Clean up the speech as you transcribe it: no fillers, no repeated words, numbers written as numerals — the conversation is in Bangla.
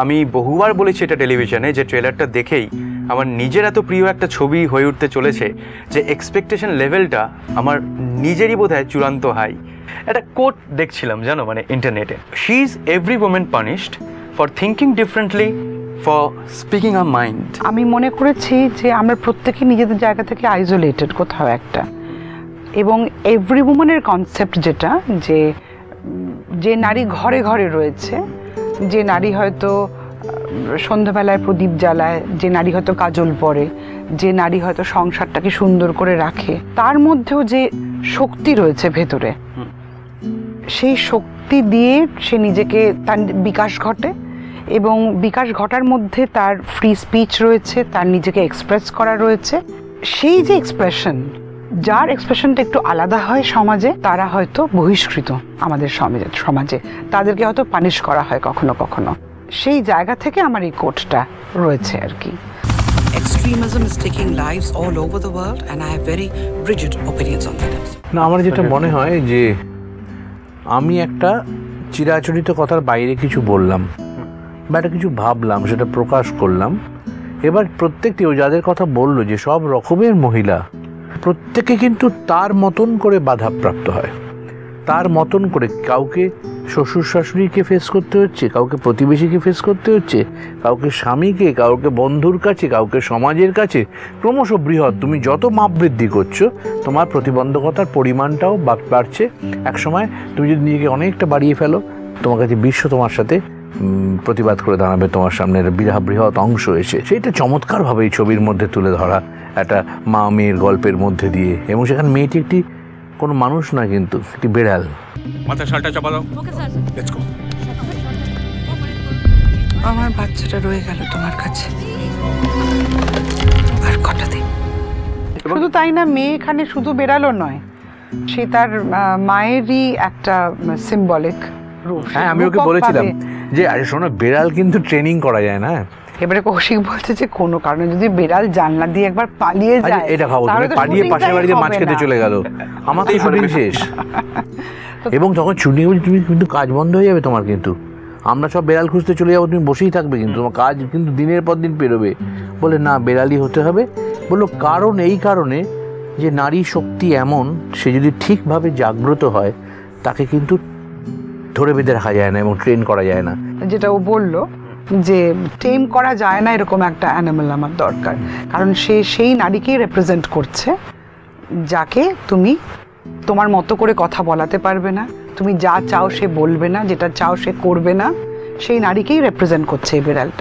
আমি বহুবার বলেছি এটা টেলিভিশনে যে ট্রেলারটা দেখেই আমার নিজের এত প্রিয় একটা ছবি হয়ে উঠতে চলেছে যে এক্সপেকটেশন লেভেলটা আমার নিজেরই বোধহয় চূড়ান্ত হাই। একটা কোট দেখছিলাম জানো, মানে ইন্টারনেটে, she is every women punished for thinking differently, for speaking a mind. আমি মনে করেছি যে আমরা প্রত্যেকে নিজেদের জায়গা থেকে আইসোলেটেড কোথাও একটা, এবং এভরি উমেনের কনসেপ্ট যেটা, যে নারী ঘরে ঘরে রয়েছে, যে নারী হয়তো সন্ধ্যাবেলায় প্রদীপ জ্বালায়, যে নারী হয়তো কাজল পরে, যে নারী হয়তো সংসারটাকে সুন্দর করে রাখে, তার মধ্যেও যে শক্তি রয়েছে ভেতরে, সেই শক্তি দিয়ে সে নিজেকে তার বিকাশ ঘটে, এবং বিকাশ ঘটার মধ্যে তার ফ্রি স্পিচ রয়েছে, তার নিজেকে এক্সপ্রেস করা রয়েছে। সেই যে এক্সপ্রেশন, যার এক্সপ্রেশনটা একটু আলাদা হয় সমাজে, তারা হয়তো বহিষ্কৃত আমাদের সমাজে, তাদেরকে হয়তো পানিশ করা হয় কখনো কখনো। সেই জায়গা থেকে আমার এই কোটটা রয়েছে আর কি। Extremism is taking lives all over the world and I have very rigid opinions on that. না, আমার যেটা মনে হয় যে আমি একটা চিরাচরিত কথার বাইরে কিছু বললাম বা একটা কিছু ভাবলাম, সেটা প্রকাশ করলাম। এবার প্রত্যেকটি যাদের কথা বললো যে সব রকমের মহিলা, প্রত্যেকে কিন্তু তার মতন করে বাধাপ্রাপ্ত হয়, তার মতন করে। কাউকে শ্বশুর শাশুড়িকে ফেস করতে হচ্ছে, কাউকে প্রতিবেশীকে ফেস করতে হচ্ছে, কাউকে স্বামীকে, কাউকে বন্ধুর কাছে, কাউকে সমাজের কাছে। ক্রমশ বৃহৎ, তুমি যত মাপ বৃদ্ধি করছো তোমার প্রতিবন্ধকতার পরিমাণটাও বাড়ছে। একসময় তুমি যদি নিজেকে অনেকটা বাড়িয়ে ফেলো, তোমার কাছে বিশ্ব তোমার সাথে প্রতিবাদ করে দাঁড়াবে, তোমার সামনের বৃহৎ অংশ এসে। সেইটা চমৎকারভাবে এই ছবির মধ্যে তুলে ধরা, একটা মা মেয়ের গল্পের মধ্যে দিয়ে। এবং সেখানে মেয়েটি একটি কোনো মানুষ না, কিন্তু একটি বেড়াল। মাথা শালটা চাপা দাও। Let's go. আমার বাচ্চাটা রয়ে গেল তোমার কাছে আর কটা দিন। শুধু তাই না, মেয়ে এখানে শুধু বেড়ালও নয়, সে তার মায়েরই একটা সিম্বলিক রূপ। হ্যাঁ, আমি ওকে বলেছিলাম যে আরে শোনো, বেড়াল কিন্তু ট্রেনিং করা যায় না। এবারে কৌশিক বলছে যে কোনো কারণে যদি বেড়াল জানলা দিয়ে একবার পালিয়ে যায়, এটা খাবো, পালিয়ে পাশের বাড়িতে মাছ খেতে চলে গেল, আমার তো শুটিং শেষ। এবং তখন ছুটি বলি তুমি কিন্তু কাজ বন্ধ হয়ে যাবে তোমার, কিন্তু আমরা সব বেড়াল খুঁজতে চলে যাবো, তুমি বসেই থাকবে, কিন্তু তোমার কাজ কিন্তু দিনের পর দিন পেরোবে। বলে না, বেড়ালই হতে হবে। বললো কারণ এই কারণে যে নারী শক্তি এমন, সে যদি ঠিকভাবে জাগ্রত হয় তাকে কিন্তু ধরে বেঁধে রাখা যায় না এবং ট্রেন করা যায় না। যেটা ও বললো যে টেম করা যায় না এরকম একটা অ্যানিমাল আমার দরকার, কারণ সে সেই নারীকেই রিপ্রেজেন্ট করছে যাকে তুমি তোমার মতো করে কথা বলাতে পারবে না, তুমি যা চাও সে বলবে না, যেটা চাও সে করবে না, সেই নারীকেই রিপ্রেজেন্ট করছে এই বিড়ালটা।